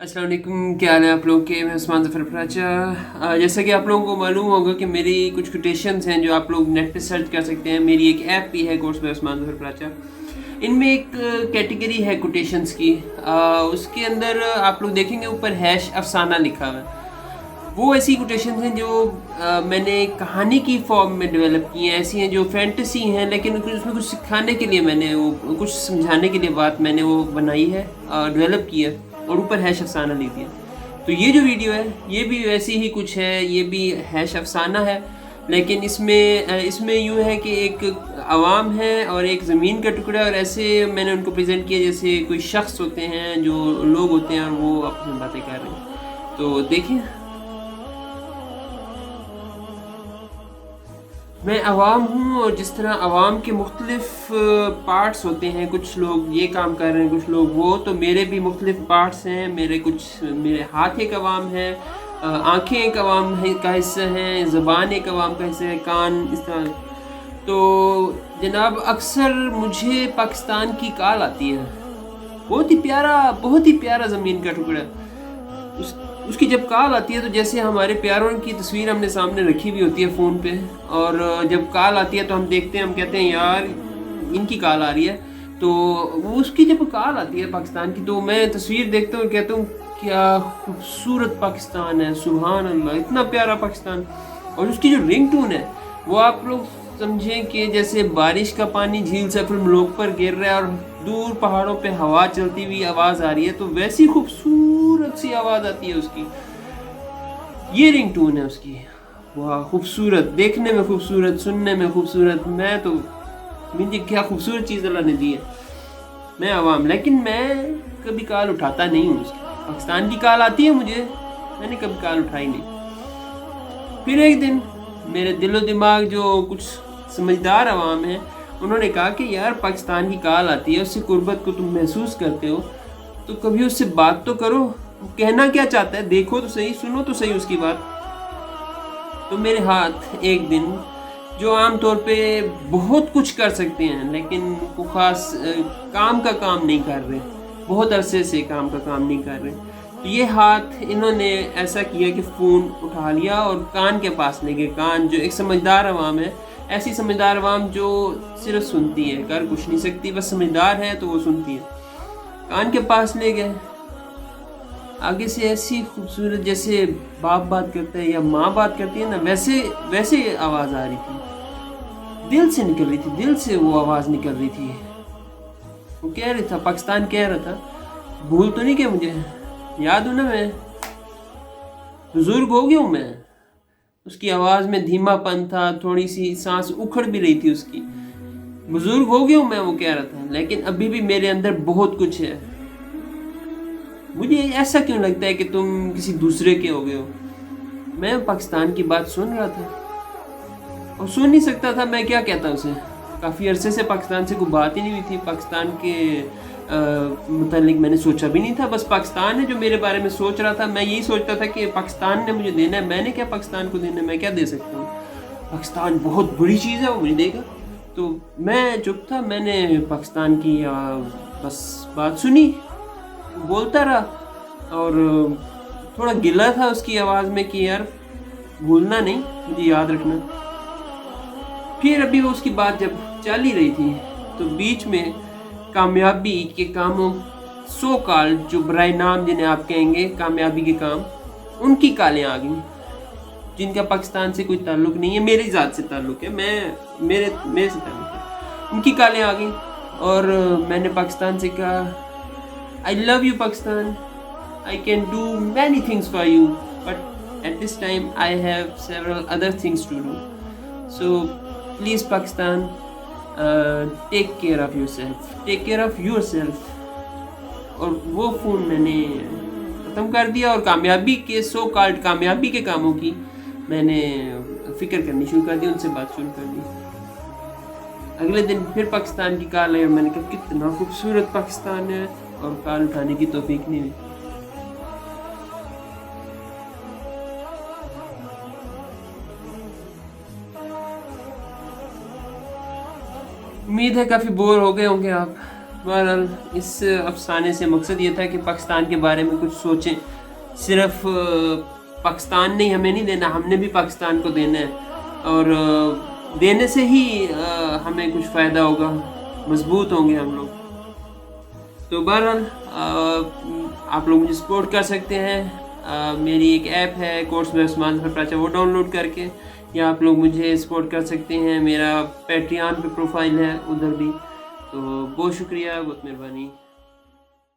अस्सलाम वालेकुम, क्या हाल है आप लोग के। मैं उस्मान ज़फ़र प्राचा। जैसा कि आप लोगों को मालूम होगा कि मेरी कुछ कोटेशंस हैं जो आप लोग नेट पे सर्च कर सकते हैं। मेरी एक ऐप भी है कोर्स बाय उस्मान ज़फ़र प्राचा। इनमें एक कैटेगरी है कोटेशंस की। उसके अंदर आप लोग देखेंगे ऊपर हैश अफसाना लिखा हुआ है। वो ऐसी कोटेशंस हैं जो मैंने कहानी की फॉर्म में डेवलप की हैं। ऐसी हैं जो फैंटेसी हैं, लेकिन उसमें कुछ सिखाने के लिए मैंने वो कुछ समझाने के लिए बात मैंने वो बनाई है, डेवलप की है और ऊपर हैश अफसाना लिख दिया। तो ये जो वीडियो है ये भी वैसी ही कुछ है, ये भी हैश अफसाना है, लेकिन इसमें यूँ है कि एक आवाम है और एक ज़मीन का टुकड़ा, और ऐसे मैंने उनको प्रेजेंट किया जैसे कोई शख्स होते हैं, जो लोग होते हैं और वो आपस में बातें कर रहे हैं। तो देखिए, मैं आवाम हूँ और जिस तरह आवाम के मुख्तलिफ पार्ट्स होते हैं, कुछ लोग ये काम कर रहे हैं, कुछ लोग वो, तो मेरे भी मुख्तलिफ पार्ट्स हैं। मेरे हाथ एक आवाम है, आँखें एक आवाम का हिस्सा हैं, ज़बान एक आवाम का हिस्सा है, कान इस तरह। तो जनाब, अक्सर मुझे पाकिस्तान की कॉल आती है। बहुत ही प्यारा ज़मीन का टुकड़ा। उसकी जब कॉल आती है तो जैसे हमारे प्यारों की तस्वीर हमने सामने रखी हुई होती है फ़ोन पे, और जब कॉल आती है तो हम देखते हैं, हम कहते हैं यार इनकी कॉल आ रही है। तो वो उसकी जब कॉल आती है पाकिस्तान की, तो मैं तस्वीर देखता हूँ और कहता हूँ क्या खूबसूरत पाकिस्तान है, सुभान अल्लाह, इतना प्यारा पाकिस्तान। और उसकी जो रिंग टून है वो आप लोग समझें कि जैसे बारिश का पानी झील से फिर लोग पर गिर रहा है और दूर पहाड़ों पे हवा चलती हुई आवाज़ आ रही है, तो वैसी खूबसूरत सी आवाज़ आती है उसकी। ये रिंग टून है उसकी। वाह, खूबसूरत, देखने में खूबसूरत, सुनने में खूबसूरत। मैं तो मुझे क्या खूबसूरत चीज़ अल्लाह ने दी है। मैं आवाम, लेकिन मैं कभी कॉल उठाता नहीं हूँ उसकी। पाकिस्तान की कॉल आती है मुझे, मैंने कभी कॉल उठाई नहीं। फिर एक दिन मेरे दिलो दिमाग जो कुछ समझदार आवाम है, उन्होंने कहा कि यार पाकिस्तान की कॉल आती है, उससे कुर्बत को तुम महसूस करते हो, तो कभी उससे बात तो करो, कहना क्या चाहता है देखो तो सही, सुनो तो सही उसकी बात। तो मेरे हाथ एक दिन, जो आम तौर पे बहुत कुछ कर सकते हैं लेकिन वो ख़ास काम का काम नहीं कर रहे, बहुत अरसे से काम का काम नहीं कर रहे, तो ये हाथ इन्होंने ऐसा किया कि फ़ोन उठा लिया और कान के पास ले गए। कान, जो एक समझदार आवाम है, ऐसी समझदार आवाम जो सिर्फ सुनती है, कर कुछ नहीं सकती, बस समझदार है तो वो सुनती है। कान के पास ले गए, आगे से ऐसी खूबसूरत, जैसे बाप बात करता है या माँ बात करती है ना, वैसे आवाज़ आ रही थी, दिल से निकल रही थी, दिल से वो आवाज़ निकल रही थी। वो कह रहा था, पाकिस्तान कह रहा था, भूल तो नहीं, क्या मुझे याद हूँ ना, मैं बुजुर्ग हो गया हूँ मैं। उसकी आवाज़ में धीमापन था, थोड़ी सी सांस उखड़ भी रही थी उसकी। बुजुर्ग हो गया हूँ मैं, वो कह रहा था, लेकिन अभी भी मेरे अंदर बहुत कुछ है। मुझे ऐसा क्यों लगता है कि तुम किसी दूसरे के हो गए हो। मैं पाकिस्तान की बात सुन रहा था और सुन नहीं सकता था, मैं क्या कहता उसे। काफ़ी अरसे से पाकिस्तान से कोई बात ही नहीं हुई थी। पाकिस्तान के मुतालिक मैंने सोचा भी नहीं था। बस पाकिस्तान है जो मेरे बारे में सोच रहा था। मैं यही सोचता था कि पाकिस्तान ने मुझे देना है, मैंने क्या पाकिस्तान को देना है, मैं क्या दे सकता हूँ। पाकिस्तान बहुत बड़ी चीज़ है, वो मुझे देगा। तो मैं चुप था, मैंने पाकिस्तान की बस बात सुनी, बोलता रहा, और थोड़ा गिला था उसकी आवाज़ में कि यार भूलना नहीं, मुझे याद रखना। फिर अभी वो उसकी बात जब चल ही रही थी, तो बीच में कामयाबी के कामों, सो कॉल्ड, जो बराए नाम जिन्हें आप कहेंगे कामयाबी के काम, उनकी कालें आ गई, जिनका पाकिस्तान से कोई ताल्लुक़ नहीं है, मेरी ज़ात से ताल्लुक़ है, मेरे से ताल्लुक़ है। उनकी कालें आ गई और मैंने पाकिस्तान से कहा, I love you Pakistan, I can do many things for you, but at this time I have several other things to do, so please Pakistan, take care of yourself। और वो फ़ोन मैंने ख़त्म कर दिया और कामयाबी के, सो कॉल्ड कामयाबी के कामों की मैंने फ़िक्र करनी शुरू कर दी, उनसे बात शुरू कर दी। अगले दिन फिर पाकिस्तान की कॉल आई और मैंने कहा कितना खूबसूरत पाकिस्तान है, और कॉल उठाने की तौफीक नहीं हुई। उम्मीद है काफ़ी बोर हो गए होंगे आप। बहरहाल इस अफसाने से मकसद ये था कि पाकिस्तान के बारे में कुछ सोचें। सिर्फ पाकिस्तान ने हमें नहीं देना, हमने भी पाकिस्तान को देना है, और देने से ही हमें कुछ फ़ायदा होगा, मजबूत होंगे हम लोग। तो बहरहाल आप लोग मुझे सपोर्ट कर सकते हैं। मेरी एक ऐप है कोर्स में उस्मान ज़फ़र प्राचा, वो डाउनलोड करके, या आप लोग मुझे सपोर्ट कर सकते हैं। मेरा पैट्रियन पे प्रोफाइल है, उधर भी। तो बहुत शुक्रिया, बहुत मेहरबानी।